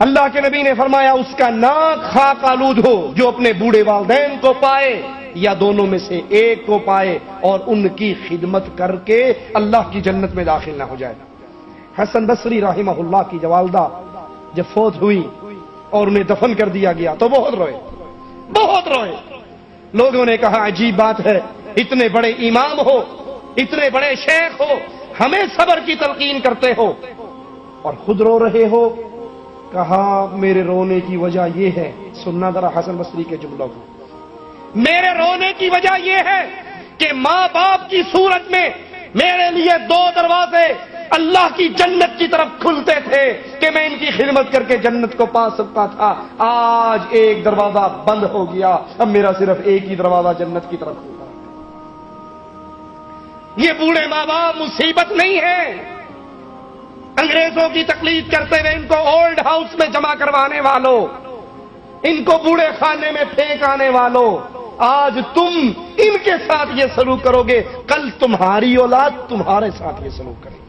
اللہ کے نبی نے فرمایا اس کا ناک خاک آلود ہو جو اپنے بوڑھے والدین کو پائے یا دونوں میں سے ایک کو پائے اور ان کی خدمت کر کے اللہ کی جنت میں داخل نہ ہو جائے۔ حسن بصری رحمہ اللہ کی والدہ جب فوت ہوئی اور انہیں دفن کر دیا گیا تو بہت روئے، بہت روئے۔ لوگوں نے کہا عجیب بات ہے، اتنے بڑے امام ہو، اتنے بڑے شیخ ہو، ہمیں صبر کی تلقین کرتے ہو اور خود رو رہے ہو۔ کہا میرے رونے کی وجہ یہ ہے، سننا ذرا حسن بصری کے جملوں کو، میرے رونے کی وجہ یہ ہے کہ ماں باپ کی صورت میں میرے لیے دو دروازے اللہ کی جنت کی طرف کھلتے تھے کہ میں ان کی خدمت کر کے جنت کو پا سکتا تھا، آج ایک دروازہ بند ہو گیا، اب میرا صرف ایک ہی دروازہ جنت کی طرف کھلا۔ یہ بوڑھے ماں باپ مصیبت نہیں ہے، انگریزوں کی تقلید کرتے ہوئے ان کو اولڈ ہاؤس میں جمع کروانے والوں، ان کو بوڑھے خانے میں پھینک آنے والوں، آج تم ان کے ساتھ یہ سلوک کرو گے، کل تمہاری اولاد تمہارے ساتھ یہ سلوک کرے گی۔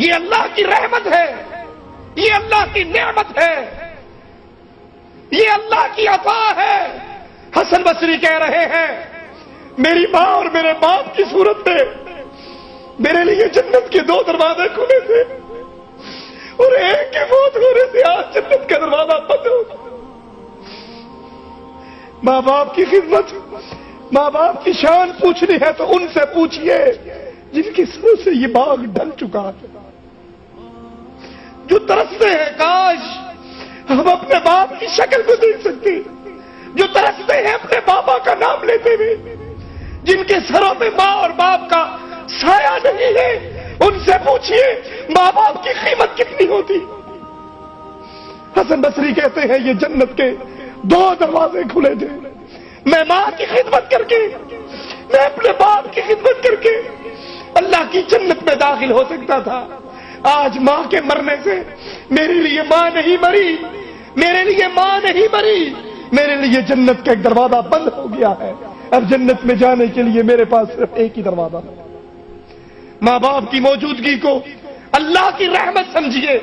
یہ اللہ کی رحمت ہے، یہ اللہ کی نعمت ہے، یہ اللہ کی عطا ہے۔ حسن بصری کہہ رہے ہیں میری ماں اور میرے باپ کی صورت میں میرے لیے جنت کے دو دروازے کھلے تھے اور ایک کے موت ہونے سے آج جنت کا دروازہ بند ہو گیا۔ ماں باپ کی خدمت، ماں باپ کی شان پوچھنی ہے تو ان سے پوچھئے جن کے سروں سے یہ باغ ڈھل چکا ہے، جو ترستے ہیں کاش ہم اپنے باپ کی شکل کو دیکھ سکتے، جو ترستے ہیں اپنے بابا کا نام لیتے ہوئے، جن کے سروں پہ ماں اور باپ کا سایہ نہیں ہے، ان سے پوچھئے ماں باپ کی قیمت کتنی ہوتی۔ حسن بصری کہتے ہیں یہ جنت کے دو دروازے کھلے تھے، میں ماں کی خدمت کر کے، میں اپنے باپ کی خدمت کر کے اللہ کی جنت میں داخل ہو سکتا تھا۔ آج ماں کے مرنے سے میرے لیے ماں نہیں مری، میرے لیے ماں نہیں مری، میرے لیے جنت کا ایک دروازہ بند ہو گیا ہے، اب جنت میں جانے کے لیے میرے پاس صرف ایک ہی دروازہ ہے۔ ماں باپ کی موجودگی کو اللہ کی رحمت سمجھیے،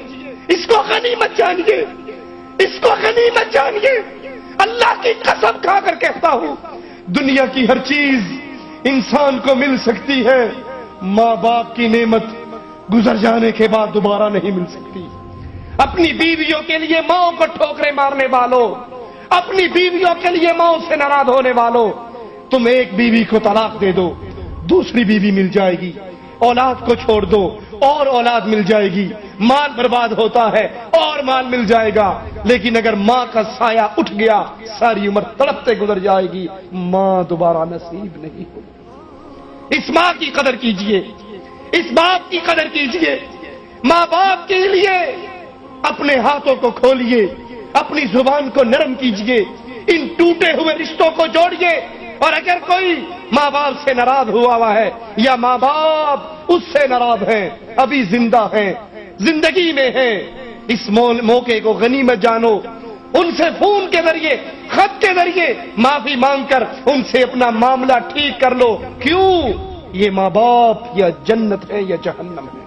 اس کو غنیمت جانیے، اس کو غنیمت جانیے۔ اللہ کی قسم کھا کر کہتا ہوں دنیا کی ہر چیز انسان کو مل سکتی ہے، ماں باپ کی نعمت گزر جانے کے بعد دوبارہ نہیں مل سکتی۔ اپنی بیویوں کے لیے ماں کو ٹھوکریں مارنے والوں، اپنی بیویوں کے لیے ماں سے ناراض ہونے والوں، تم ایک بیوی کو طلاق دے دو، دوسری بیوی مل جائے گی، اولاد کو چھوڑ دو اور اولاد مل جائے گی، مال برباد ہوتا ہے اور مال مل جائے گا، لیکن اگر ماں کا سایہ اٹھ گیا ساری عمر تڑپتے گزر جائے گی، ماں دوبارہ نصیب نہیں ہوگی۔ اس ماں کی قدر کیجئے، اس باپ کی قدر کیجئے، ماں باپ کے لیے اپنے ہاتھوں کو کھولیے، اپنی زبان کو نرم کیجئے، ان ٹوٹے ہوئے رشتوں کو جوڑیے، اور اگر کوئی ماں باپ سے ناراض ہوا ہے یا ماں باپ اس سے ناراض ہیں، ابھی زندہ ہیں، زندگی میں ہیں، اس موقع کو غنیمت جانو، ان سے فون کے ذریعے، خط کے ذریعے معافی مانگ کر ان سے اپنا معاملہ ٹھیک کر لو۔ کیوں؟ یہ ماں باپ یا جنت ہے یا جہنم ہے۔